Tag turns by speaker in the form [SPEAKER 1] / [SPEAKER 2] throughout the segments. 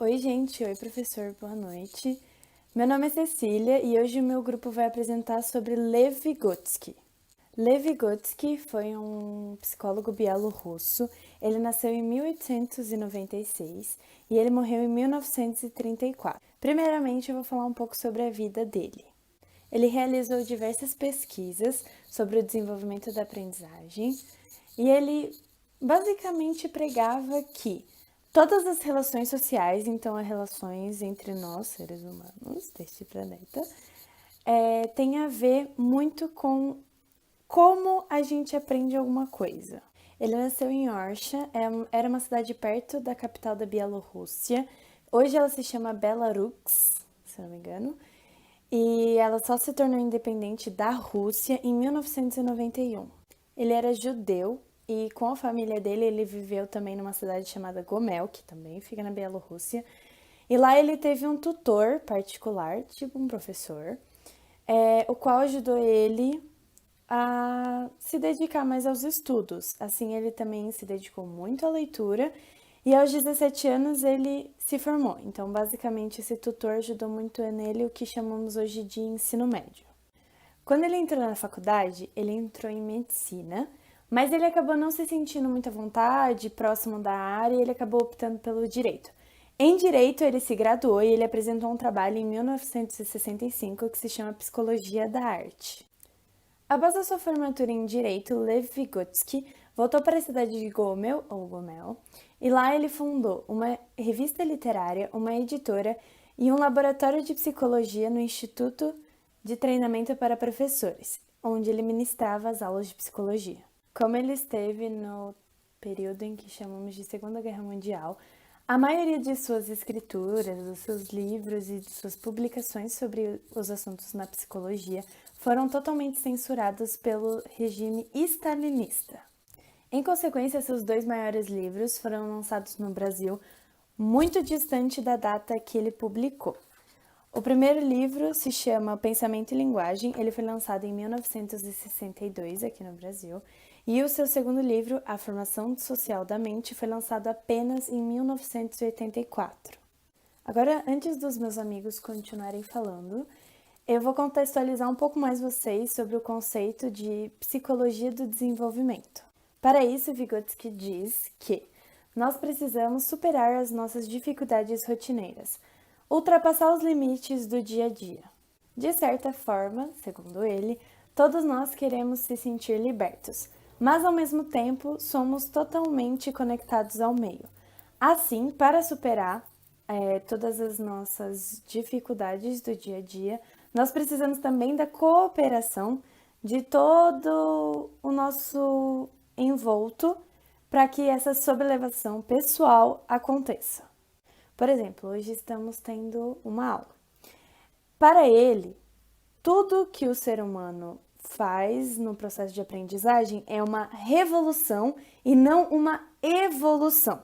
[SPEAKER 1] Oi, gente. Oi, professor. Boa noite. Meu nome é Cecília e hoje o meu grupo vai apresentar sobre Lev Vygotsky. Lev Vygotsky foi um psicólogo bielorrusso. Ele nasceu em 1896 e ele morreu em 1934. Primeiramente, eu vou falar um pouco sobre a vida dele. Ele realizou diversas pesquisas sobre o desenvolvimento da aprendizagem e ele basicamente pregava que todas as relações sociais, então as relações entre nós, seres humanos deste planeta, tem a ver muito com como a gente aprende alguma coisa. Ele nasceu em Orsha, era uma cidade perto da capital da Bielorrússia. Hoje ela se chama Belarus, se não me engano. E ela só se tornou independente da Rússia em 1991. Ele era judeu e com a família dele ele viveu também numa cidade chamada Gomel, que também fica na Bielorrússia. E lá ele teve um tutor particular, tipo um professor, o qual ajudou ele a se dedicar mais aos estudos. Assim, ele também se dedicou muito à leitura e aos 17 anos ele se formou. Então, basicamente, esse tutor ajudou muito nele o que chamamos hoje de ensino médio. Quando ele entrou na faculdade, ele entrou em medicina, mas ele acabou não se sentindo muito à vontade, próximo da área, e ele acabou optando pelo direito. Em direito, ele se graduou e ele apresentou um trabalho em 1965 que se chama Psicologia da Arte. Após a sua formatura em Direito, Lev Vygotsky voltou para a cidade de Gomel, ou Gomel, e lá ele fundou uma revista literária, uma editora e um laboratório de psicologia no Instituto de Treinamento para Professores, onde ele ministrava as aulas de psicologia. Como ele esteve no período em que chamamos de Segunda Guerra Mundial, a maioria de suas escrituras, dos seus livros e de suas publicações sobre os assuntos na psicologia foram totalmente censurados pelo regime stalinista. Em consequência, seus dois maiores livros foram lançados no Brasil muito distante da data que ele publicou. O primeiro livro se chama Pensamento e Linguagem, ele foi lançado em 1962 aqui no Brasil, e o seu segundo livro, A Formação Social da Mente, foi lançado apenas em 1984. Agora, antes dos meus amigos continuarem falando, eu vou contextualizar um pouco mais vocês sobre o conceito de psicologia do desenvolvimento. Para isso, Vygotsky diz que nós precisamos superar as nossas dificuldades rotineiras, ultrapassar os limites do dia a dia. De certa forma, segundo ele, todos nós queremos se sentir libertos, mas ao mesmo tempo somos totalmente conectados ao meio. Assim, para superar todas as nossas dificuldades do dia a dia, nós precisamos também da cooperação de todo o nosso envolto para que essa sobrelevação pessoal aconteça. Por exemplo, hoje estamos tendo uma aula. Para ele, tudo que o ser humano faz no processo de aprendizagem é uma revolução e não uma evolução.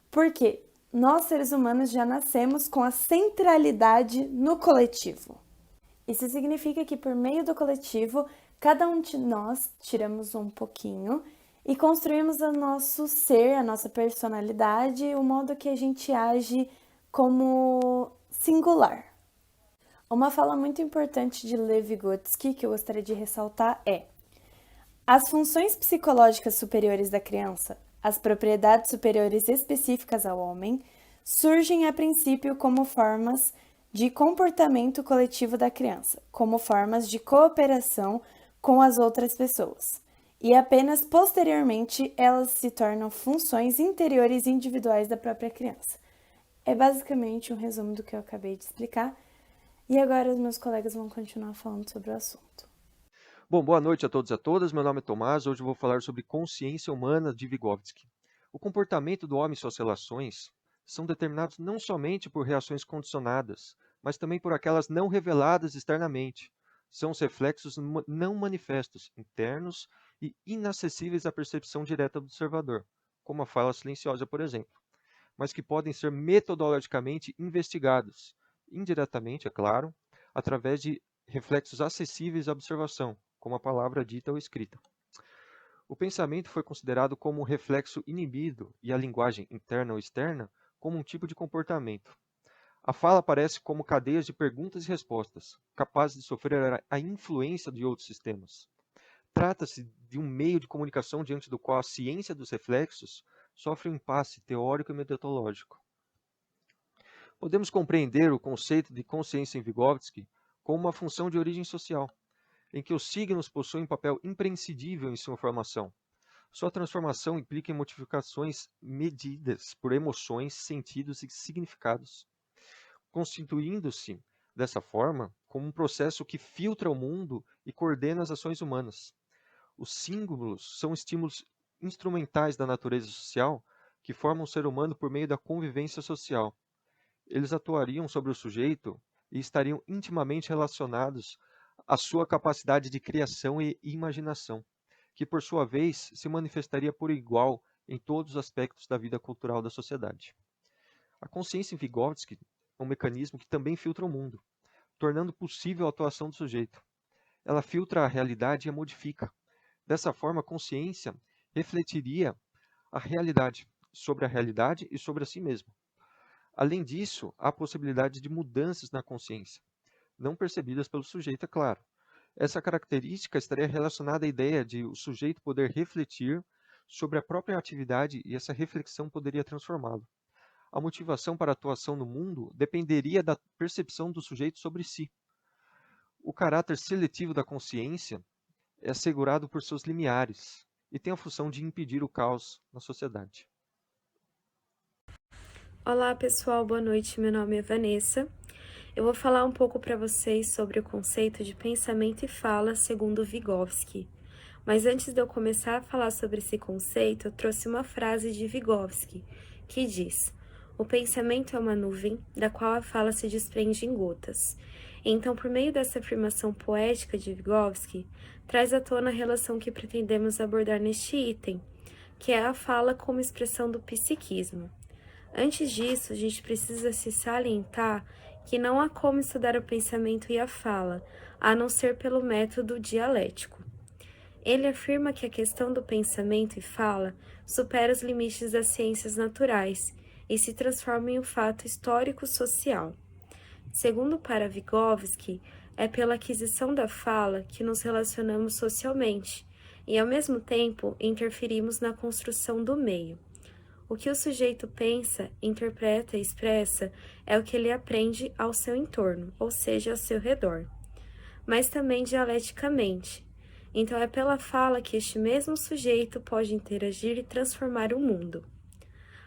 [SPEAKER 1] Porque nós, seres humanos, já nascemos com a centralidade no coletivo. Isso significa que, por meio do coletivo, cada um de nós tiramos um pouquinho e construímos o nosso ser, a nossa personalidade, o modo que a gente age como singular. Uma fala muito importante de Lev Vygotsky que eu gostaria de ressaltar é: as funções psicológicas superiores da criança, as propriedades superiores específicas ao homem, surgem a princípio como formas de comportamento coletivo da criança, como formas de cooperação com as outras pessoas. E apenas posteriormente elas se tornam funções interiores e individuais da própria criança. É basicamente um resumo do que eu acabei de explicar. E agora os meus colegas vão continuar falando sobre o assunto.
[SPEAKER 2] Bom, boa noite a todos e a todas. Meu nome é Tomás. Hoje eu vou falar sobre consciência humana de Vygotsky. O comportamento do homem e suas relações são determinados não somente por reações condicionadas, mas também por aquelas não reveladas externamente. São os reflexos não manifestos, internos e inacessíveis à percepção direta do observador, como a fala silenciosa, por exemplo, mas que podem ser metodologicamente investigados, indiretamente, é claro, através de reflexos acessíveis à observação, como a palavra dita ou escrita. O pensamento foi considerado como um reflexo inibido e a linguagem interna ou externa como um tipo de comportamento. A fala aparece como cadeias de perguntas e respostas, capazes de sofrer a influência de outros sistemas. Trata-se de um meio de comunicação diante do qual a ciência dos reflexos sofre um impasse teórico e metodológico. Podemos compreender o conceito de consciência em Vygotsky como uma função de origem social, em que os signos possuem um papel imprescindível em sua formação. Sua transformação implica em modificações medidas por emoções, sentidos e significados, constituindo-se, dessa forma, como um processo que filtra o mundo e coordena as ações humanas. Os símbolos são estímulos instrumentais da natureza social que formam o ser humano por meio da convivência social. Eles atuariam sobre o sujeito e estariam intimamente relacionados à sua capacidade de criação e imaginação, que por sua vez se manifestaria por igual em todos os aspectos da vida cultural da sociedade. A consciência em Vygotsky é um mecanismo que também filtra o mundo, tornando possível a atuação do sujeito. Ela filtra a realidade e a modifica. Dessa forma, a consciência refletiria sobre a realidade e sobre a si mesma. Além disso, há a possibilidade de mudanças na consciência, não percebidas pelo sujeito, é claro. Essa característica estaria relacionada à ideia de o sujeito poder refletir sobre a própria atividade e essa reflexão poderia transformá-lo. A motivação para a atuação no mundo dependeria da percepção do sujeito sobre si. O caráter seletivo da consciência é assegurado por seus limiares e tem a função de impedir o caos na sociedade.
[SPEAKER 1] Olá pessoal, boa noite, meu nome é Vanessa. Eu vou falar um pouco para vocês sobre o conceito de pensamento e fala segundo Vygotsky. Mas antes de eu começar a falar sobre esse conceito, eu trouxe uma frase de Vygotsky, que diz: o pensamento é uma nuvem, da qual a fala se desprende em gotas. Então, por meio dessa afirmação poética de Vygotsky, traz à tona a relação que pretendemos abordar neste item, que é a fala como expressão do psiquismo. Antes disso, a gente precisa se salientar que não há como estudar o pensamento e a fala, a não ser pelo método dialético. Ele afirma que a questão do pensamento e fala supera os limites das ciências naturais e se transforma em um fato histórico-social. Segundo para Vygotsky, é pela aquisição da fala que nos relacionamos socialmente e, ao mesmo tempo, interferimos na construção do meio. O que o sujeito pensa, interpreta e expressa é o que ele aprende ao seu entorno, ou seja, ao seu redor, mas também dialeticamente. Então é pela fala que este mesmo sujeito pode interagir e transformar o mundo.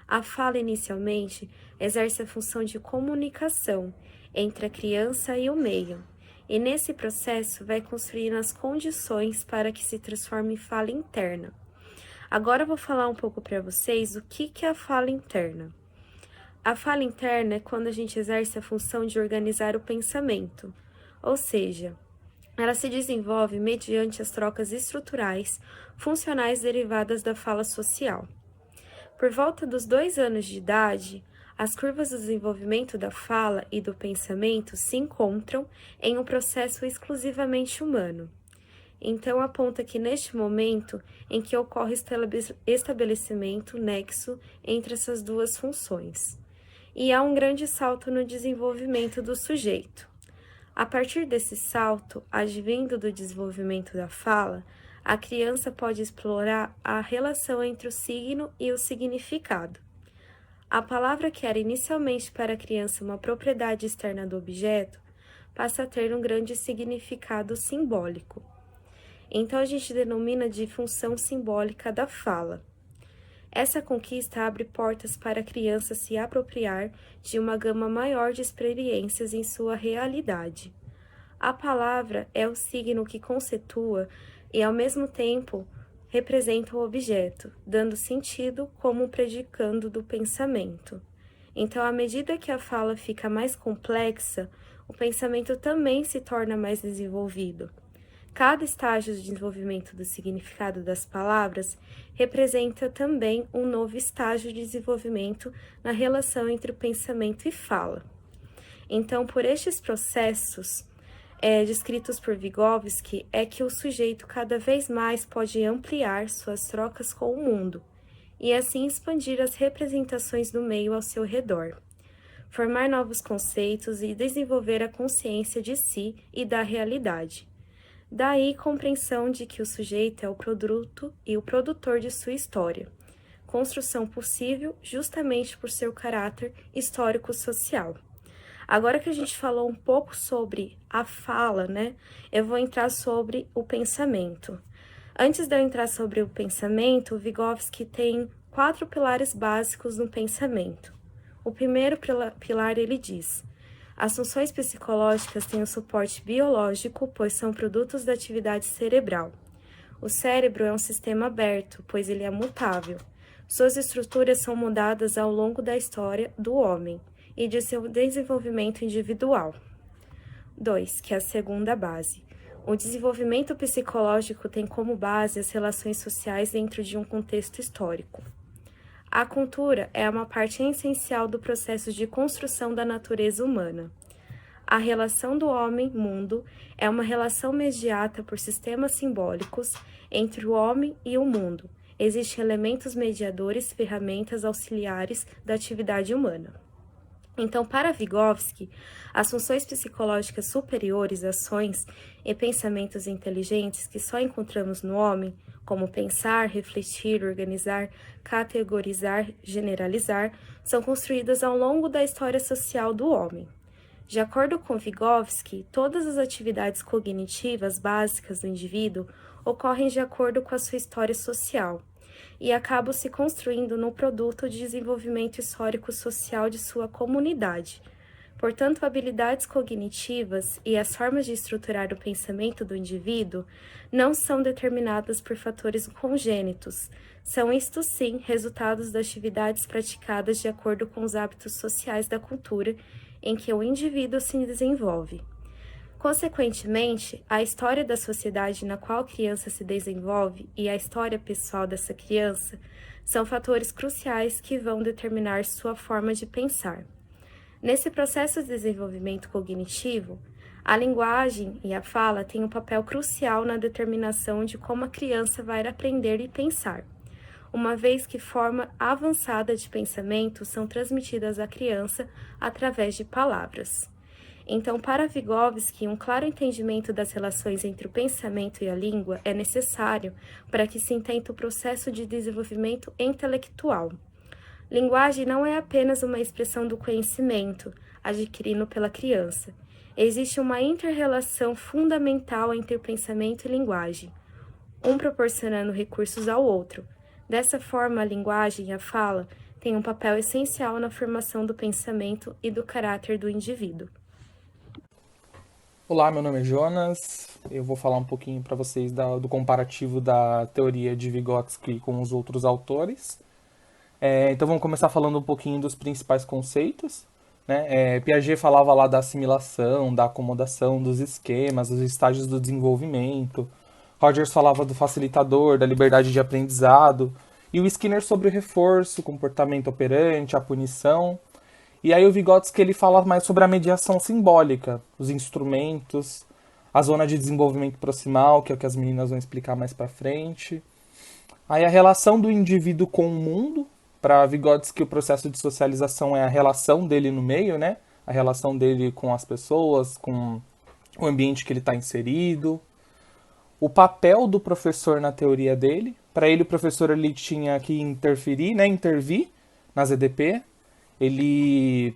[SPEAKER 1] A fala, inicialmente, exerce a função de comunicação entre a criança e o meio, e nesse processo vai construindo as condições para que se transforme em fala interna. Agora eu vou falar um pouco para vocês o que é a fala interna. A fala interna é quando a gente exerce a função de organizar o pensamento, ou seja, ela se desenvolve mediante as trocas estruturais, funcionais derivadas da fala social. Por volta dos 2 anos de idade, as curvas do desenvolvimento da fala e do pensamento se encontram em um processo exclusivamente humano. Então, aponta que neste momento em que ocorre estabelecimento nexo entre essas duas funções. E há um grande salto no desenvolvimento do sujeito. A partir desse salto, advindo do desenvolvimento da fala, a criança pode explorar a relação entre o signo e o significado. A palavra que era inicialmente para a criança uma propriedade externa do objeto, passa a ter um grande significado simbólico. Então, a gente denomina de função simbólica da fala. Essa conquista abre portas para a criança se apropriar de uma gama maior de experiências em sua realidade. A palavra é o signo que conceitua e, ao mesmo tempo, representa o objeto, dando sentido como predicando do pensamento. Então, à medida que a fala fica mais complexa, o pensamento também se torna mais desenvolvido. Cada estágio de desenvolvimento do significado das palavras representa também um novo estágio de desenvolvimento na relação entre o pensamento e fala. Então, por estes processos descritos por Vygotsky, é que o sujeito cada vez mais pode ampliar suas trocas com o mundo
[SPEAKER 3] e assim expandir as representações do meio ao seu redor, formar novos conceitos e desenvolver a consciência de si e da realidade. Daí compreensão de que o sujeito é o produto e o produtor de sua história, construção possível justamente por seu caráter histórico-social. Agora que a gente falou um pouco sobre a fala, né, eu vou entrar sobre o pensamento. Antes de eu entrar sobre o pensamento, Vygotsky tem 4 pilares básicos no pensamento. O primeiro pilar ele diz: as funções psicológicas têm o suporte biológico, pois são produtos da atividade cerebral. O cérebro é um sistema aberto, pois ele é mutável. Suas estruturas são mudadas ao longo da história do homem e de seu desenvolvimento individual. 2, que é a segunda base. O desenvolvimento psicológico tem como base as relações sociais dentro de um contexto histórico. A cultura é uma parte essencial do processo de construção da natureza humana. A relação do homem-mundo é uma relação mediada por sistemas simbólicos entre o homem e o mundo. Existem elementos mediadores, ferramentas auxiliares da atividade humana. Então, para Vygotsky, as funções psicológicas superiores, ações e pensamentos inteligentes que só encontramos no homem, como pensar, refletir, organizar, categorizar, generalizar, são construídas ao longo da história social do homem. De acordo com Vygotsky, todas as atividades cognitivas básicas do indivíduo ocorrem de acordo com a sua história social e acabam se construindo no produto de desenvolvimento histórico-social de sua comunidade. Portanto, habilidades cognitivas e as formas de estruturar o pensamento do indivíduo não são determinadas por fatores congênitos, são isto sim resultados das atividades praticadas de acordo com os hábitos sociais da cultura em que o indivíduo se desenvolve. Consequentemente, a história da sociedade na qual a criança se desenvolve e a história pessoal dessa criança são fatores cruciais que vão determinar sua forma de pensar. Nesse processo de desenvolvimento cognitivo, a linguagem e a fala têm um papel crucial na determinação de como a criança vai aprender e pensar, uma vez que forma avançada de pensamento são transmitidas à criança através de palavras. Então, para Vygotsky, um claro entendimento das relações entre o pensamento e a língua é necessário para que se entenda o processo de desenvolvimento intelectual. Linguagem não é apenas uma expressão do conhecimento adquirido pela criança. Existe uma inter-relação fundamental entre o pensamento e linguagem, um proporcionando recursos ao outro. Dessa forma, a linguagem e a fala têm um papel essencial na formação do pensamento e do caráter do indivíduo.
[SPEAKER 4] Olá, meu nome é Jonas. Eu vou falar um pouquinho para vocês do comparativo da teoria de Vygotsky com os outros autores. Então vamos começar falando um pouquinho dos principais conceitos. Né? Piaget falava lá da assimilação, da acomodação, dos esquemas, dos estágios do desenvolvimento. Rogers falava do facilitador, da liberdade de aprendizado. E o Skinner sobre o reforço, o comportamento operante, a punição. E aí o Vygotsky ele fala mais sobre a mediação simbólica, os instrumentos, a zona de desenvolvimento proximal, que é o que as meninas vão explicar mais para frente. Aí a relação do indivíduo com o mundo. Para Vygotsky o processo de socialização é a relação dele no meio, né? A relação dele com as pessoas, com o ambiente que ele está inserido. O papel do professor na teoria dele. Para ele o professor ele tinha que interferir, né? Intervir nas EDP. Ele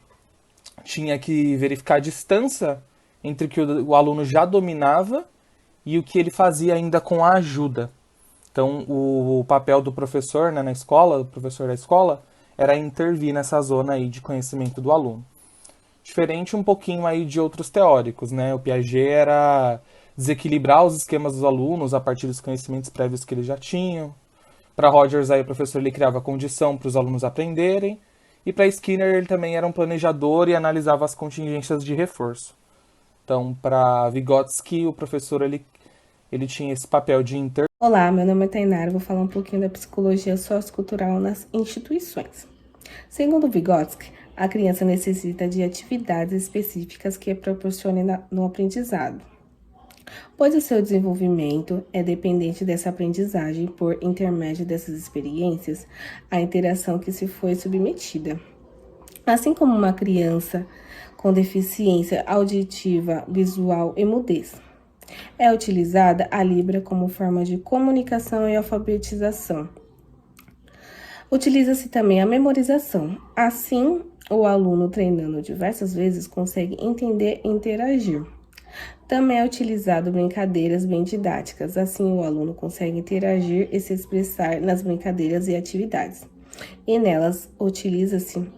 [SPEAKER 4] tinha que verificar a distância entre o que o aluno já dominava e o que ele fazia ainda com a ajuda. Então, o papel do professor, né, na escola, o professor da escola, era intervir nessa zona aí de conhecimento do aluno. Diferente um pouquinho aí de outros teóricos, né? O Piaget era desequilibrar os esquemas dos alunos a partir dos conhecimentos prévios que eles já tinham. Para Rogers, aí, o professor ele criava condição para os alunos aprenderem. E para Skinner, ele também era um planejador e analisava as contingências de reforço. Então, para Vygotsky, o professor ele tinha esse papel de
[SPEAKER 5] Olá, meu nome é Tainara, vou falar um pouquinho da psicologia sociocultural nas instituições. Segundo Vygotsky, a criança necessita de atividades específicas que a proporcionem no aprendizado. pois o seu desenvolvimento é dependente dessa aprendizagem por intermédio dessas experiências, a interação que se foi submetida. Assim como uma criança com deficiência auditiva, visual e mudez. É utilizada a Libra como forma de comunicação e alfabetização. Utiliza-se também a memorização. Assim, o aluno treinando diversas vezes consegue entender e interagir. Também é utilizado brincadeiras bem didáticas. Assim, o aluno consegue interagir e se expressar nas brincadeiras e atividades. E nelas, utiliza-se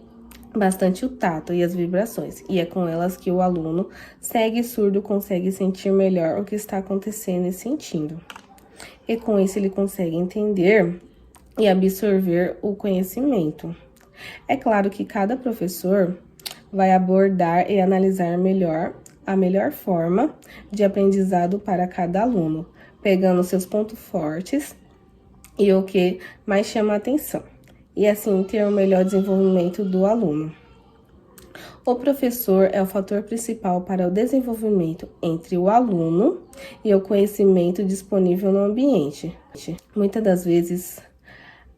[SPEAKER 5] bastante o tato e as vibrações, e é com elas que o aluno cego e surdo consegue sentir melhor o que está acontecendo e sentindo. E com isso ele consegue entender e absorver o conhecimento. É claro que cada professor vai abordar e analisar melhor a melhor forma de aprendizado para cada aluno, pegando seus pontos fortes e o que mais chama a atenção, e assim ter o melhor desenvolvimento do aluno. O professor é o fator principal para o desenvolvimento entre o aluno e o conhecimento disponível no ambiente. Muitas das vezes,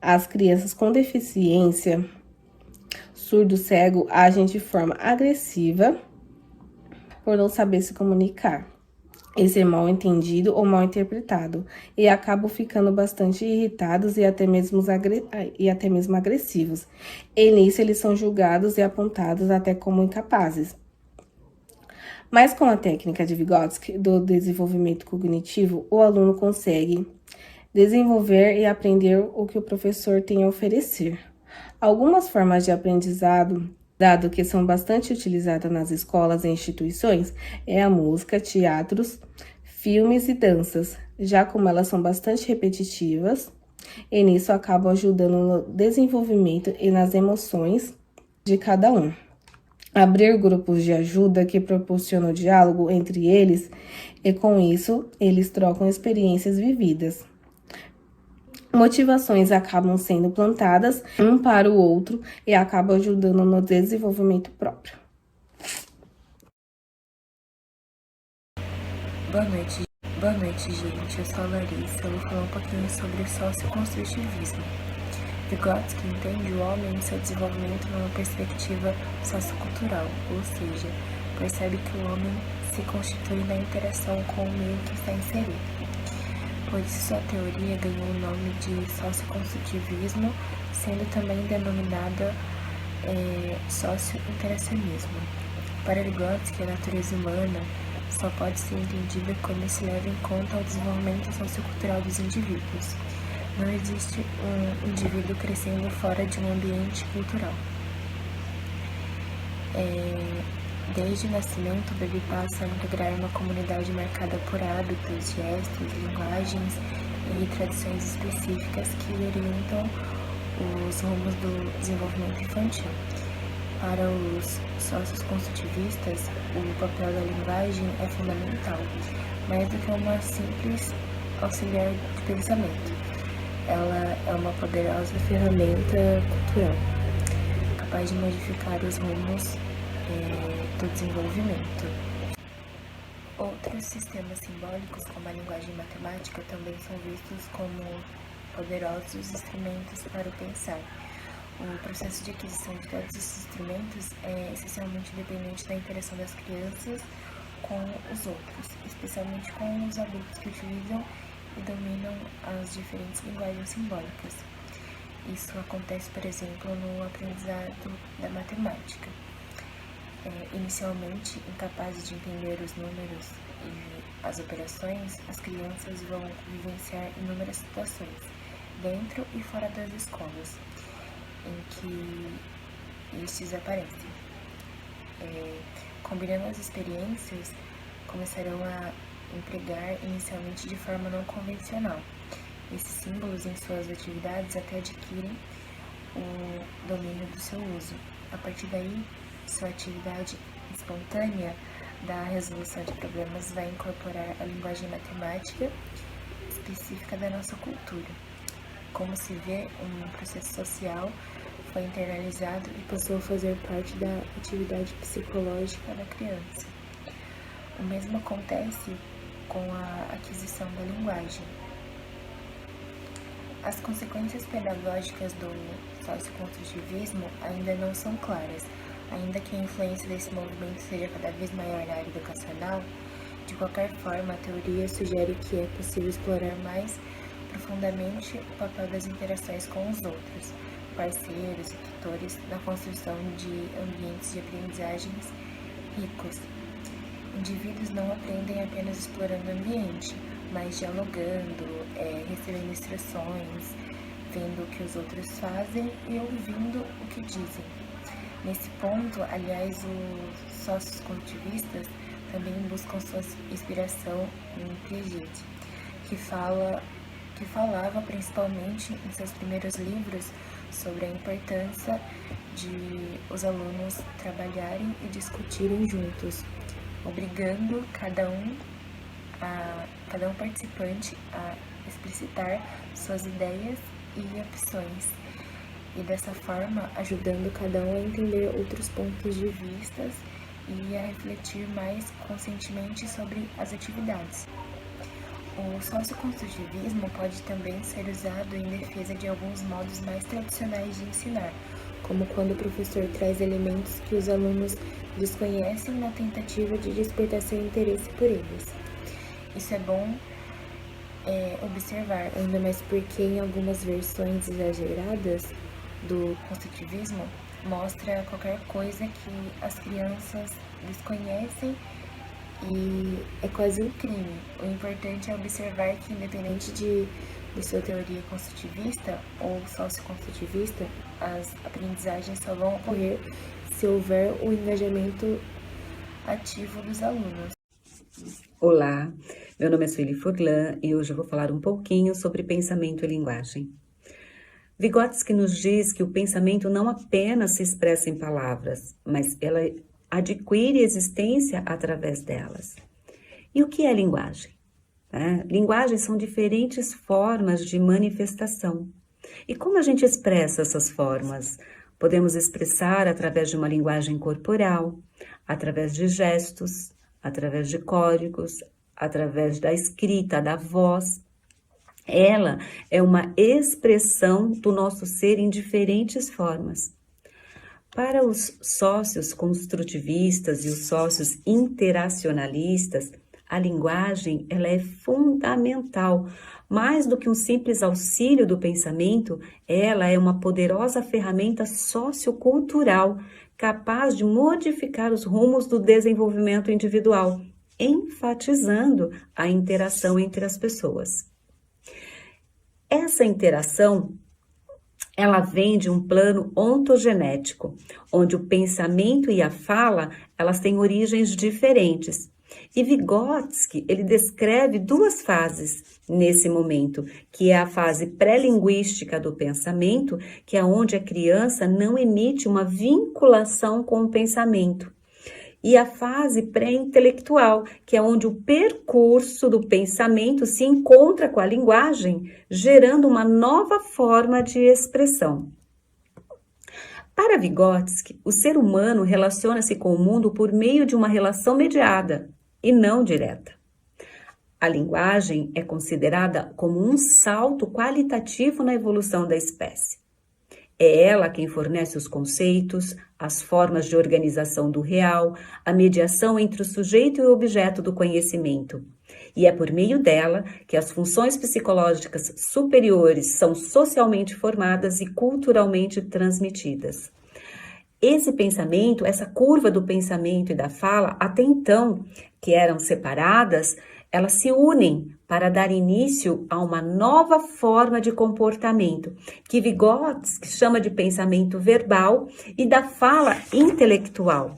[SPEAKER 5] as crianças com deficiência surdo-cego agem de forma agressiva por não saber se comunicar e ser mal entendido ou mal interpretado, e acabam ficando bastante irritados e até mesmo agressivos. E nisso eles são julgados e apontados até como incapazes. Mas com a técnica de Vygotsky do desenvolvimento cognitivo, o aluno consegue desenvolver e aprender o que o professor tem a oferecer. Algumas formas de aprendizado, dado que são bastante utilizadas nas escolas e instituições, é a música, teatros, filmes e danças, já como elas são bastante repetitivas, e nisso acabam ajudando no desenvolvimento e nas emoções de cada um. Abrir grupos de ajuda que proporcionam diálogo entre eles, e com isso eles trocam experiências vividas. Motivações acabam sendo plantadas um para o outro e acabam ajudando no desenvolvimento próprio.
[SPEAKER 6] Boa noite, gente. Eu sou a Larissa. Eu vou falar um pouquinho sobre o socioconstrutivismo. Vygotsky entende o homem e seu desenvolvimento numa perspectiva sociocultural, ou seja, percebe que o homem se constitui na interação com o meio que está inserido. Por isso, sua teoria ganhou o nome de socioconstrutivismo, sendo também denominada socio-interacionismo. Para Vygotsky, a natureza humana só pode ser entendida quando se leva em conta o desenvolvimento sociocultural dos indivíduos. Não existe um indivíduo crescendo fora de um ambiente cultural. Desde o nascimento, o bebê passa a integrar uma comunidade marcada por hábitos, gestos, linguagens e tradições específicas que orientam os rumos do desenvolvimento infantil. Para os socioconstrutivistas, o papel da linguagem é fundamental, mais do que uma simples auxiliar de pensamento. Ela é uma poderosa ferramenta cultural, capaz de modificar os rumos do desenvolvimento. Outros sistemas simbólicos, como a linguagem matemática, também são vistos como poderosos instrumentos para o pensar. O processo de aquisição de todos esses instrumentos é essencialmente dependente da interação das crianças com os outros, especialmente com os adultos que utilizam e dominam as diferentes linguagens simbólicas. Isso acontece, por exemplo, no aprendizado da matemática. Inicialmente, incapazes de entender os números e as operações, as crianças vão vivenciar inúmeras situações, dentro e fora das escolas, em que estes aparecem. Combinando as experiências, começarão a empregar inicialmente de forma não convencional. Esses símbolos em suas atividades até adquirem o domínio do seu uso. A partir daí, sua atividade espontânea da resolução de problemas vai incorporar a linguagem matemática específica da nossa cultura. Como se vê, um processo social foi internalizado e passou a fazer parte da atividade psicológica da criança. O mesmo acontece com a aquisição da linguagem. As consequências pedagógicas do socioconstrutivismo ainda não são claras, ainda que a influência desse movimento seja cada vez maior na área educacional. De qualquer forma, a teoria sugere que é possível explorar mais profundamente o papel das interações com os outros, parceiros e tutores, na construção de ambientes de aprendizagens ricos. Indivíduos não aprendem apenas explorando o ambiente, mas dialogando, recebendo instruções, vendo o que os outros fazem e ouvindo o que dizem. Nesse ponto, aliás, os socioconstrutivistas também buscam sua inspiração em Piaget, que falava principalmente em seus primeiros livros sobre a importância de os alunos trabalharem e discutirem juntos, obrigando cada um participante a explicitar suas ideias e opções, e dessa forma ajudando cada um a entender outros pontos de vista e a refletir mais conscientemente sobre as atividades. O socioconstrutivismo pode também ser usado em defesa de alguns modos mais tradicionais de ensinar, como quando o professor traz elementos que os alunos desconhecem na tentativa de despertar seu interesse por eles. Isso é bom observar, ainda mais porque em algumas versões exageradas do construtivismo mostra qualquer coisa que as crianças desconhecem e é quase um crime. O importante é observar que, independente de sua teoria construtivista ou socioconstrutivista, as aprendizagens só vão ocorrer se houver o engajamento ativo dos alunos.
[SPEAKER 7] Olá, meu nome é Sueli Furlan e hoje eu vou falar um pouquinho sobre pensamento e linguagem. Vygotsky nos diz que o pensamento não apenas se expressa em palavras, mas ela adquire existência através delas. E o que é linguagem? Linguagem são diferentes formas de manifestação. E como a gente expressa essas formas? Podemos expressar através de uma linguagem corporal, através de gestos, através de códigos, através da escrita, da voz. Ela é uma expressão do nosso ser em diferentes formas. Para os sócios construtivistas e os sócios interacionalistas, a linguagem ela é fundamental. Mais do que um simples auxílio do pensamento, ela é uma poderosa ferramenta sociocultural capaz de modificar os rumos do desenvolvimento individual, enfatizando a interação entre as pessoas. Essa interação, ela vem de um plano ontogenético, onde o pensamento e a fala, elas têm origens diferentes. E Vygotsky, ele descreve duas fases nesse momento, que é a fase pré-linguística do pensamento, que é onde a criança não emite uma vinculação com o pensamento, e a fase pré-intelectual, que é onde o percurso do pensamento se encontra com a linguagem, gerando uma nova forma de expressão. Para Vygotsky, o ser humano relaciona-se com o mundo por meio de uma relação mediada e não direta. A linguagem é considerada como um salto qualitativo na evolução da espécie. É ela quem fornece os conceitos, as formas de organização do real, a mediação entre o sujeito e o objeto do conhecimento. E é por meio dela que as funções psicológicas superiores são socialmente formadas e culturalmente transmitidas. Esse pensamento, essa curva do pensamento e da fala, até então, que eram separadas, elas se unem para dar início a uma nova forma de comportamento, que Vygotsky chama de pensamento verbal e da fala intelectual.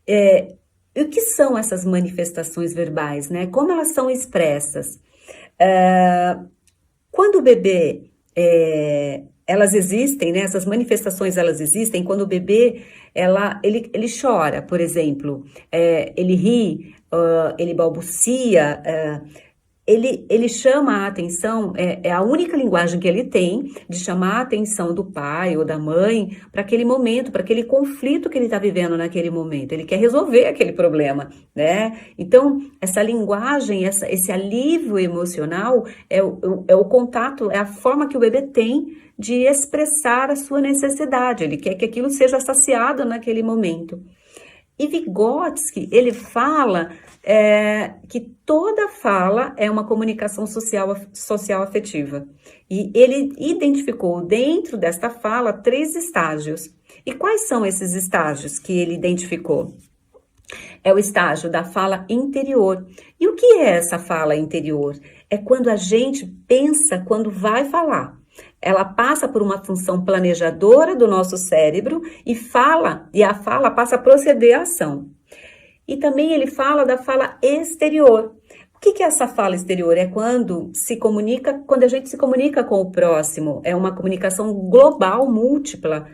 [SPEAKER 7] E o que são essas manifestações verbais, né? Como elas são expressas? Quando o bebê, elas existem, né? Essas manifestações elas existem quando o bebê ele chora, por exemplo, ele ri, ele balbucia, ele chama a atenção, é a única linguagem que ele tem de chamar a atenção do pai ou da mãe para aquele momento, para aquele conflito que ele está vivendo naquele momento. Ele quer resolver aquele problema, né? Então, essa linguagem, esse alívio emocional é o contato, é a forma que o bebê tem de expressar a sua necessidade. Ele quer que aquilo seja saciado naquele momento. E Vygotsky, ele fala que toda fala é uma comunicação social afetiva. E ele identificou dentro desta fala 3 estágios. E quais são esses estágios que ele identificou? É o estágio da fala interior. E o que é essa fala interior? É quando a gente pensa quando vai falar. Ela passa por uma função planejadora do nosso cérebro e a fala passa a proceder à ação. E também ele fala da fala exterior. O que é essa fala exterior? É quando a gente se comunica com o próximo, é uma comunicação global múltipla,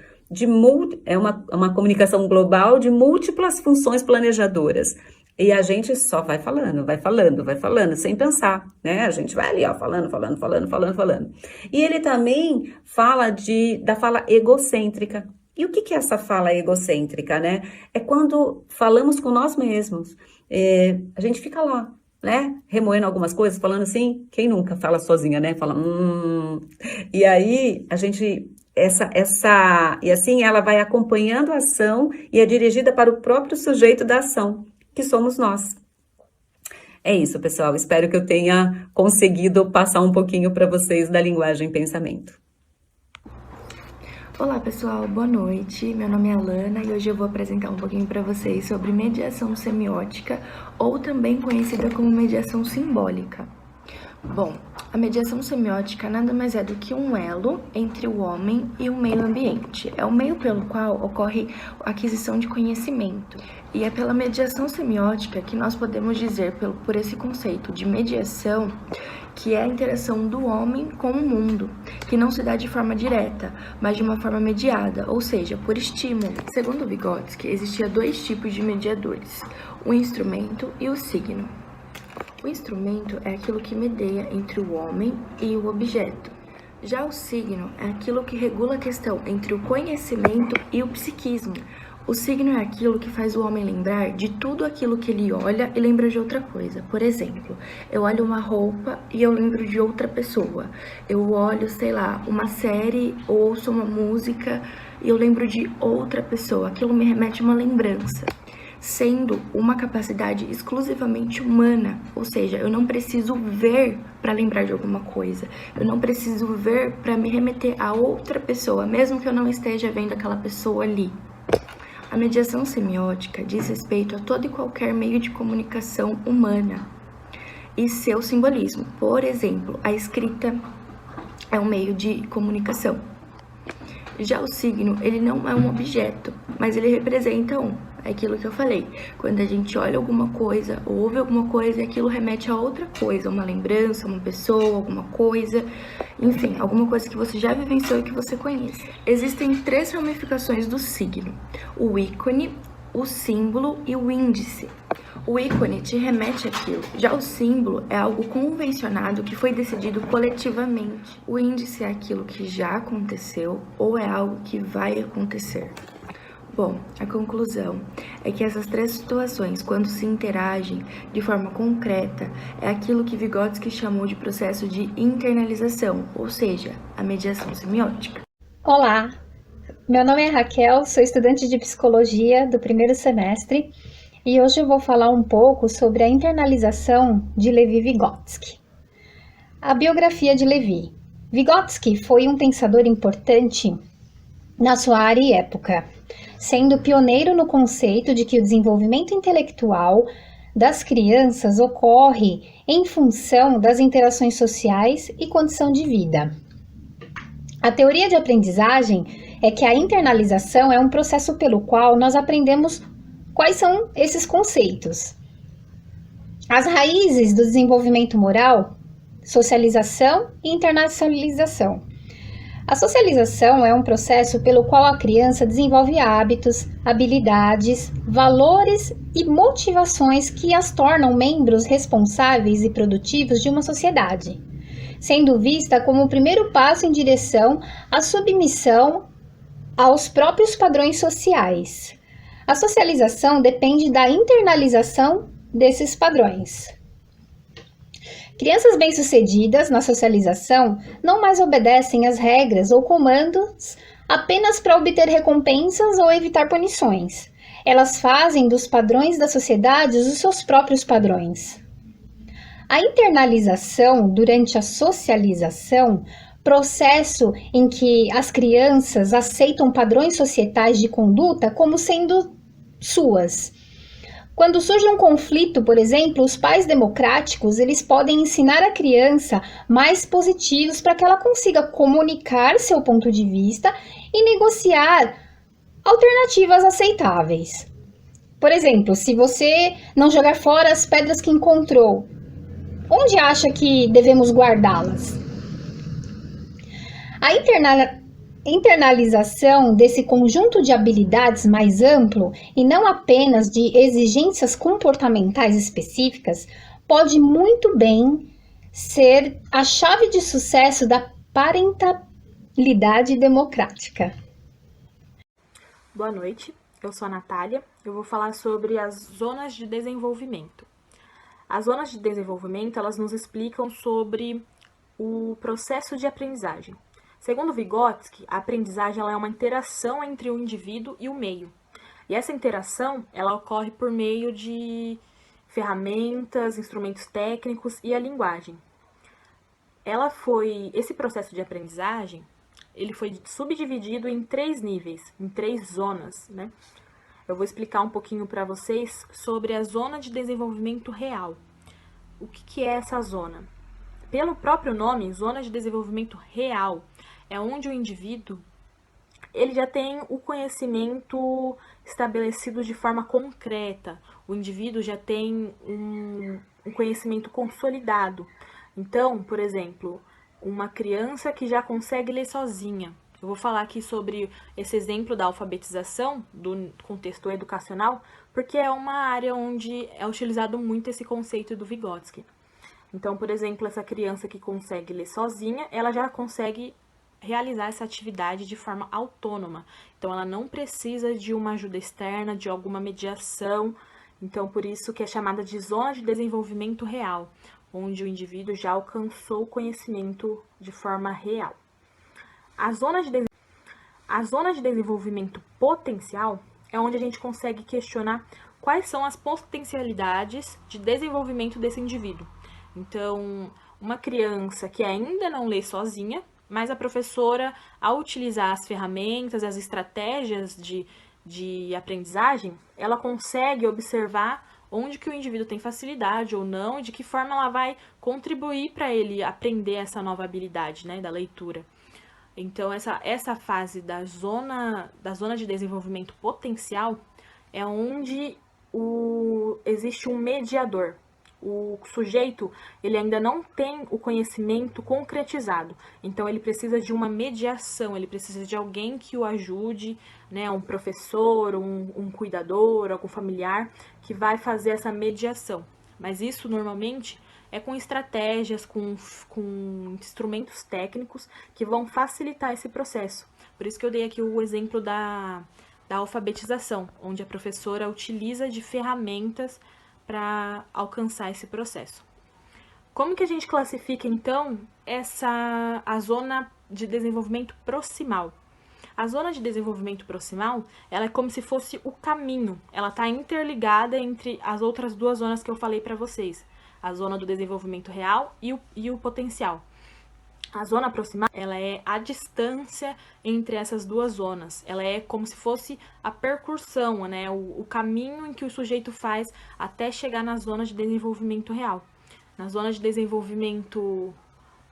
[SPEAKER 7] é uma comunicação global de múltiplas funções planejadoras. E a gente só vai falando, sem pensar, né? A gente vai ali, ó, falando. E ele também fala da fala egocêntrica. E o que é essa fala egocêntrica, né? É quando falamos com nós mesmos. A gente fica lá, né? Remoendo algumas coisas, falando assim, quem nunca fala sozinha, né? Fala, E aí, a gente... E assim ela vai acompanhando a ação e é dirigida para o próprio sujeito da ação, que somos nós. É isso, pessoal. Espero que eu tenha conseguido passar um pouquinho para vocês da linguagem pensamento.
[SPEAKER 6] Olá, pessoal. Boa noite. Meu nome é Alana e hoje eu vou apresentar um pouquinho para vocês sobre mediação semiótica, ou também conhecida como mediação simbólica. Bom, a mediação semiótica nada mais é do que um elo entre o homem e o meio ambiente. É o meio pelo qual ocorre a aquisição de conhecimento. E é pela mediação semiótica que nós podemos dizer, por esse conceito de mediação, que é a interação do homem com o mundo, que não se dá de forma direta, mas de uma forma mediada, ou seja, por estímulo. Segundo Vygotsky, existia 2 tipos de mediadores, o instrumento e o signo. O instrumento é aquilo que medeia entre o homem e o objeto. Já o signo é aquilo que regula a questão entre o conhecimento e o psiquismo. O signo é aquilo que faz o homem lembrar de tudo aquilo que ele olha e lembra de outra coisa. Por exemplo, eu olho uma roupa e eu lembro de outra pessoa. Eu olho, sei lá, uma série ou ouço uma música e eu lembro de outra pessoa. Aquilo me remete a uma lembrança, sendo uma capacidade exclusivamente humana, ou seja, eu não preciso ver para lembrar de alguma coisa, eu não preciso ver para me remeter a outra pessoa, mesmo que eu não esteja vendo aquela pessoa ali. A mediação semiótica diz respeito a todo e qualquer meio de comunicação humana e seu simbolismo. Por exemplo, a escrita é um meio de comunicação. Já o signo, ele não é um objeto, mas ele representa é aquilo que eu falei. Quando a gente olha alguma coisa, ouve alguma coisa, aquilo remete a outra coisa, uma lembrança, uma pessoa, alguma coisa, enfim, alguma coisa que você já vivenciou e que você conhece. Existem 3 ramificações do signo: o ícone, o símbolo e o índice. O ícone te remete àquilo, já o símbolo é algo convencionado que foi decidido coletivamente. O índice é aquilo que já aconteceu ou é algo que vai acontecer. Bom, a conclusão é que essas 3 situações, quando se interagem de forma concreta, é aquilo que Vygotsky chamou de processo de internalização, ou seja, a mediação semiótica.
[SPEAKER 8] Olá, meu nome é Raquel, sou estudante de psicologia do 1º semestre e hoje eu vou falar um pouco sobre a internalização de Levi Vygotsky. A biografia de Levi. Vygotsky foi um pensador importante na sua área e época, sendo pioneiro no conceito de que o desenvolvimento intelectual das crianças ocorre em função das interações sociais e condição de vida. A teoria de aprendizagem é que a internalização é um processo pelo qual nós aprendemos quais são esses conceitos. As raízes do desenvolvimento moral, socialização e internacionalização. A socialização é um processo pelo qual a criança desenvolve hábitos, habilidades, valores e motivações que as tornam membros responsáveis e produtivos de uma sociedade, sendo vista como o primeiro passo em direção à submissão aos próprios padrões sociais. A socialização depende da internalização desses padrões. Crianças bem-sucedidas na socialização não mais obedecem às regras ou comandos apenas para obter recompensas ou evitar punições. Elas fazem dos padrões da sociedade os seus próprios padrões. A internalização durante a socialização, processo em que as crianças aceitam padrões societais de conduta como sendo suas. Quando surge um conflito, por exemplo, os pais democráticos, eles podem ensinar a criança mais positivos para que ela consiga comunicar seu ponto de vista e negociar alternativas aceitáveis. Por exemplo, se você não jogar fora as pedras que encontrou, onde acha que devemos guardá-las? A internalização desse conjunto de habilidades mais amplo e não apenas de exigências comportamentais específicas pode muito bem ser a chave de sucesso da parentalidade democrática.
[SPEAKER 9] Boa noite, eu sou a Natália. Eu vou falar sobre as zonas de desenvolvimento. As zonas de desenvolvimento, elas nos explicam sobre o processo de aprendizagem. Segundo Vygotsky, a aprendizagem ela é uma interação entre o indivíduo e o meio. E essa interação ela ocorre por meio de ferramentas, instrumentos técnicos e a linguagem. Esse processo de aprendizagem ele foi subdividido em 3 níveis, em 3 zonas, né? Eu vou explicar um pouquinho para vocês sobre a zona de desenvolvimento real. O que é essa zona? Pelo próprio nome, zona de desenvolvimento real, é onde o indivíduo ele já tem o conhecimento estabelecido de forma concreta. O indivíduo já tem um conhecimento consolidado. Então, por exemplo, uma criança que já consegue ler sozinha. Eu vou falar aqui sobre esse exemplo da alfabetização, do contexto educacional, porque é uma área onde é utilizado muito esse conceito do Vygotsky. Então, por exemplo, essa criança que consegue ler sozinha, ela já consegue realizar essa atividade de forma autônoma. Então, ela não precisa de uma ajuda externa, de alguma mediação. Então, por isso que é chamada de zona de desenvolvimento real, onde o indivíduo já alcançou o conhecimento de forma real. A zona de desenvolvimento potencial é onde a gente consegue questionar quais são as potencialidades de desenvolvimento desse indivíduo. Então, uma criança que ainda não lê sozinha, mas a professora, ao utilizar as ferramentas, as estratégias de aprendizagem, ela consegue observar onde que o indivíduo tem facilidade ou não, e de que forma ela vai contribuir para ele aprender essa nova habilidade, né, da leitura. Então, essa fase da zona de desenvolvimento potencial é onde existe um mediador. O sujeito ele ainda não tem o conhecimento concretizado, então ele precisa de uma mediação, ele precisa de alguém que o ajude, né, um professor, um cuidador, algum familiar, que vai fazer essa mediação. Mas isso normalmente é com estratégias, com instrumentos técnicos que vão facilitar esse processo. Por isso que eu dei aqui o exemplo da alfabetização, onde a professora utiliza de ferramentas para alcançar esse processo. Como que a gente classifica, então, a zona de desenvolvimento proximal? A zona de desenvolvimento proximal, ela é como se fosse o caminho, ela está interligada entre as outras 2 zonas que eu falei para vocês, a zona do desenvolvimento real e o potencial. A zona proximal, ela é a distância entre essas 2 zonas. Ela é como se fosse a percursão, né? O caminho em que o sujeito faz até chegar na zona de desenvolvimento real. Na zona de desenvolvimento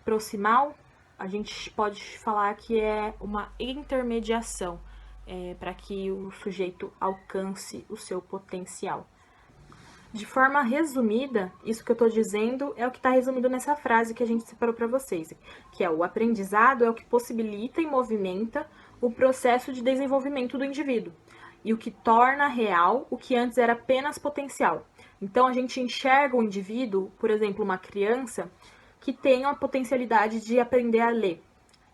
[SPEAKER 9] proximal, a gente pode falar que é uma intermediação para que o sujeito alcance o seu potencial. De forma resumida, isso que eu estou dizendo é o que está resumido nessa frase que a gente separou para vocês, que é: o aprendizado é o que possibilita e movimenta o processo de desenvolvimento do indivíduo, e o que torna real o que antes era apenas potencial. Então, a gente enxerga o indivíduo, por exemplo, uma criança, que tem a potencialidade de aprender a ler.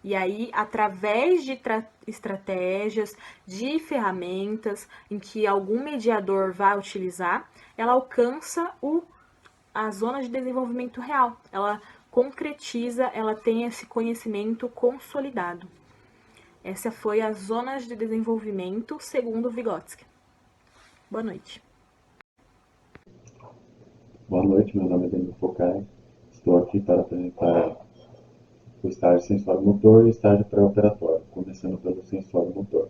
[SPEAKER 9] E aí, através de estratégias, de ferramentas em que algum mediador vai utilizar, ela alcança a zona de desenvolvimento real. Ela concretiza, ela tem esse conhecimento consolidado. Essa foi a zona de desenvolvimento segundo Vygotsky. Boa noite.
[SPEAKER 10] Boa noite, meu nome é Danilo Focai. Estou aqui para apresentar o estágio sensório-motor e o estágio pré-operatório, começando pelo sensório-motor.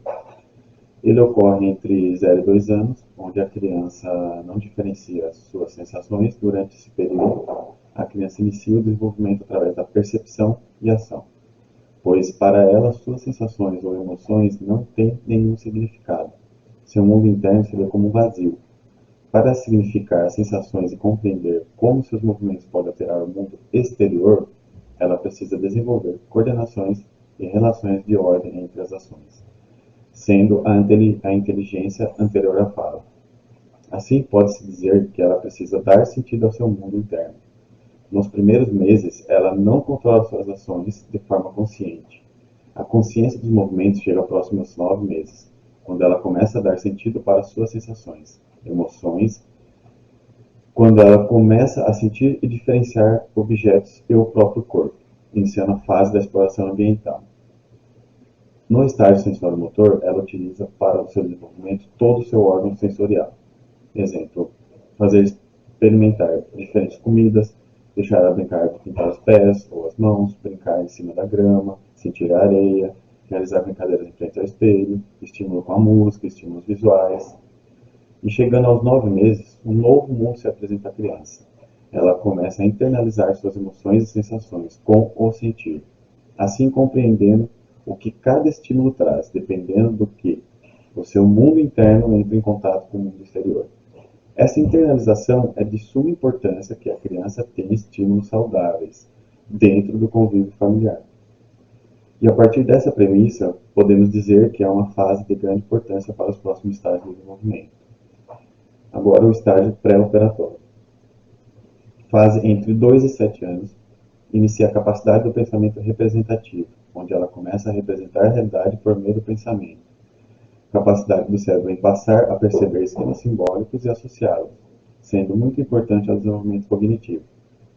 [SPEAKER 10] Ele ocorre entre 0 e 2 anos, onde a criança não diferencia suas sensações. Durante esse período, a criança inicia o desenvolvimento através da percepção e ação, pois para ela suas sensações ou emoções não têm nenhum significado. Seu mundo interno se vê como um vazio. Para significar as sensações e compreender como seus movimentos podem alterar o mundo exterior, ela precisa desenvolver coordenações e relações de ordem entre as ações, sendo a inteligência anterior à fala. Assim, pode-se dizer que ela precisa dar sentido ao seu mundo interno. Nos primeiros meses, ela não controla suas ações de forma consciente. A consciência dos movimentos chega próximo aos 9 meses, quando ela começa a dar sentido para suas sensações, emoções, quando ela começa a sentir e diferenciar objetos e o próprio corpo, iniciando a fase da exploração ambiental. No estágio sensório-motor, ela utiliza para o seu desenvolvimento todo o seu órgão sensorial. Exemplo, fazer experimentar diferentes comidas, deixar ela brincar de pintar os pés ou as mãos, brincar em cima da grama, sentir a areia, realizar brincadeiras em frente ao espelho, estímulo com a música, estímulos visuais. E chegando aos 9 meses, um novo mundo se apresenta à criança. Ela começa a internalizar suas emoções e sensações com o sentir, assim compreendendo o que cada estímulo traz, dependendo do que o seu mundo interno entra em contato com o mundo exterior. Essa internalização é de suma importância que a criança tenha estímulos saudáveis dentro do convívio familiar. E a partir dessa premissa, podemos dizer que é uma fase de grande importância para os próximos estágios de desenvolvimento. Agora, o estágio pré-operatório. Fase entre 2 e 7 anos, inicia a capacidade do pensamento representativo, onde ela começa a representar a realidade por meio do pensamento. Capacidade do cérebro em passar a perceber esquemas simbólicos e associá-los, sendo muito importante ao desenvolvimento cognitivo.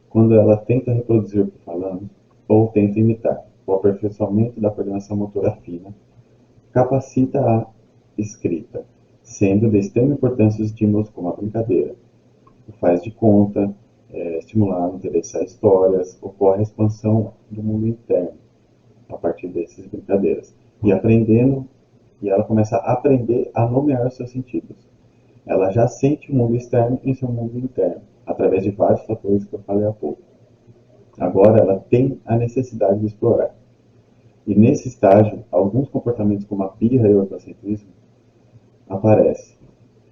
[SPEAKER 10] Quando ela tenta reproduzir o que falamos, ou tenta imitar, o aperfeiçoamento da coordenação motora fina capacita a escrita, sendo de extrema importância os estímulos como a brincadeira, o faz de conta, estimular o interesse a histórias, ocorre a expansão do mundo interno a partir dessas brincadeiras. E ela começa a aprender a nomear os seus sentidos. Ela já sente o mundo externo em seu mundo interno, através de vários fatores que eu falei há pouco. Agora ela tem a necessidade de explorar. E nesse estágio, alguns comportamentos como a birra e o egocentrismo aparecem,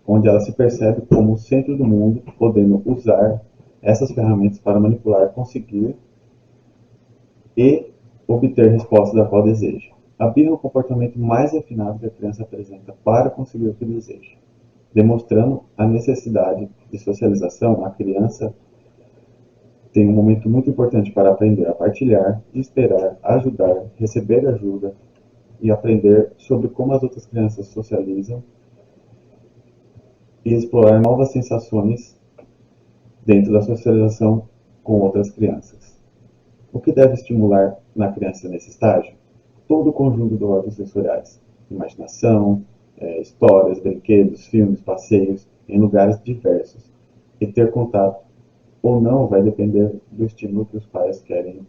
[SPEAKER 10] onde ela se percebe como o centro do mundo, podendo usar essas ferramentas para manipular, conseguir e obter respostas da qual deseja. A birra é o comportamento mais refinado que a criança apresenta para conseguir o que deseja. Demonstrando a necessidade de socialização, a criança tem um momento muito importante para aprender a partilhar, esperar, ajudar, receber ajuda e aprender sobre como as outras crianças socializam e explorar novas sensações dentro da socialização com outras crianças. O que deve estimular na criança nesse estágio? Todo o conjunto de órgãos sensoriais, imaginação, histórias, brinquedos, filmes, passeios em lugares diversos. E ter contato ou não vai depender do estímulo que os pais querem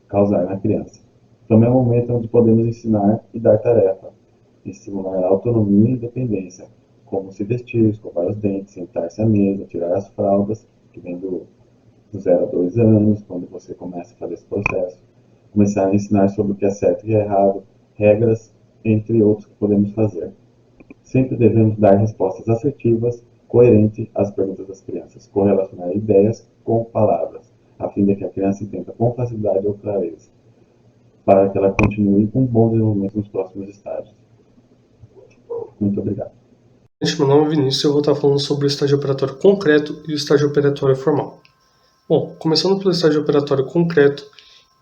[SPEAKER 10] causar na criança. Também é um momento onde podemos ensinar e dar tarefa, estimular a autonomia e independência, como se vestir, escovar os dentes, sentar-se à mesa, tirar as fraldas, que vem do 0 a 2 anos, quando você começa a fazer esse processo. Começar a ensinar sobre o que é certo e errado, regras, entre outros que podemos fazer. Sempre devemos dar respostas assertivas coerente às perguntas das crianças, correlacionar ideias com palavras, a fim de que a criança entenda com facilidade ou clareza, para que ela continue com um bom desenvolvimento nos próximos estágios. Muito obrigado.
[SPEAKER 11] Meu nome é Vinícius e eu vou estar falando sobre o estágio operatório concreto e o estágio operatório formal. Bom, começando pelo estágio operatório concreto,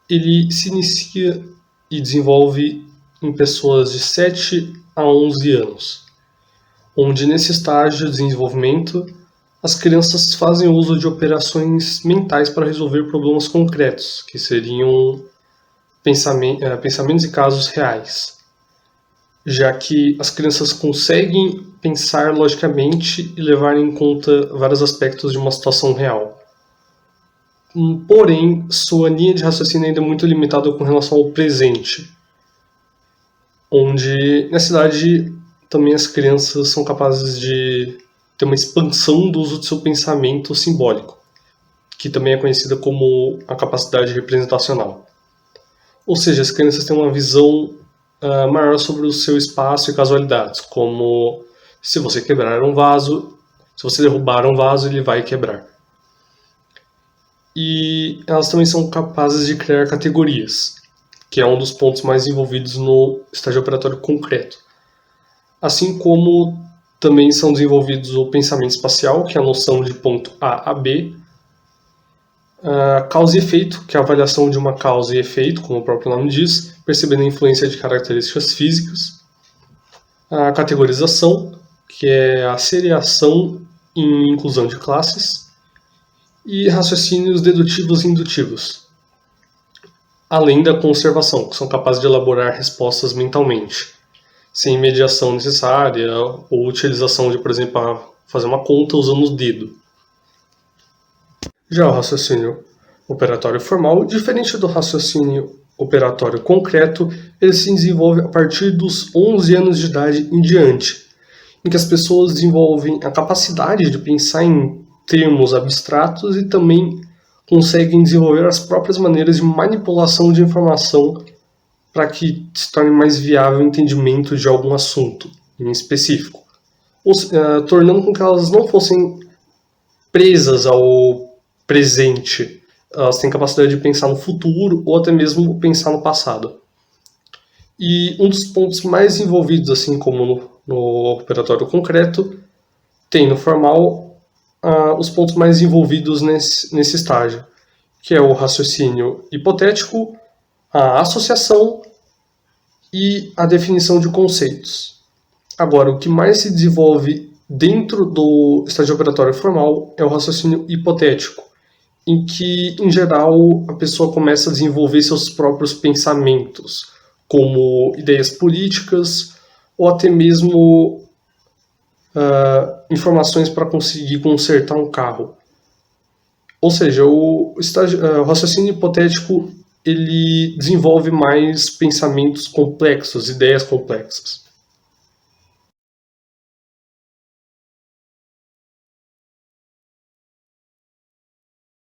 [SPEAKER 11] ele se inicia e desenvolve em pessoas de 7 a 11 anos, onde nesse estágio de desenvolvimento as crianças fazem uso de operações mentais para resolver problemas concretos, que seriam pensamentos e casos reais, já que as crianças conseguem pensar logicamente e levar em conta vários aspectos de uma situação real. Porém, sua linha de raciocínio ainda é muito limitada com relação ao presente, onde nessa idade também as crianças são capazes de ter uma expansão do uso do seu pensamento simbólico, que também é conhecida como a capacidade representacional. Ou seja, as crianças têm uma visão maior sobre o seu espaço e casualidades, como se você quebrar um vaso, se você derrubar um vaso, ele vai quebrar. E elas também são capazes de criar categorias, que é um dos pontos mais envolvidos no estágio operatório concreto. Assim como também são desenvolvidos o pensamento espacial, que é a noção de ponto A a B, causa e efeito, que é a avaliação de uma causa e efeito, como o próprio nome diz, percebendo a influência de características físicas, a categorização, que é a seriação e inclusão de classes, e raciocínios dedutivos e indutivos, além da conservação, que são capazes de elaborar respostas mentalmente, sem mediação necessária ou utilização de, por exemplo, fazer uma conta usando o dedo. Já o raciocínio operatório formal, diferente do raciocínio operatório concreto, ele se desenvolve a partir dos 11 anos de idade em diante, em que as pessoas desenvolvem a capacidade de pensar em termos abstratos e também conseguem desenvolver as próprias maneiras de manipulação de informação para que se torne mais viável o entendimento de algum assunto em específico, tornando com que elas não fossem presas ao presente. Elas têm capacidade de pensar no futuro ou até mesmo pensar no passado. E um dos pontos mais envolvidos, assim como no operatório concreto, tem no formal os pontos mais envolvidos nesse estágio, que é o raciocínio hipotético, a associação e a definição de conceitos. Agora, o que mais se desenvolve dentro do estágio operatório formal é o raciocínio hipotético, em que, em geral, a pessoa começa a desenvolver seus próprios pensamentos, como ideias políticas ou até mesmo informações para conseguir consertar um carro. Ou seja, o raciocínio hipotético ele desenvolve mais pensamentos complexos, ideias complexas.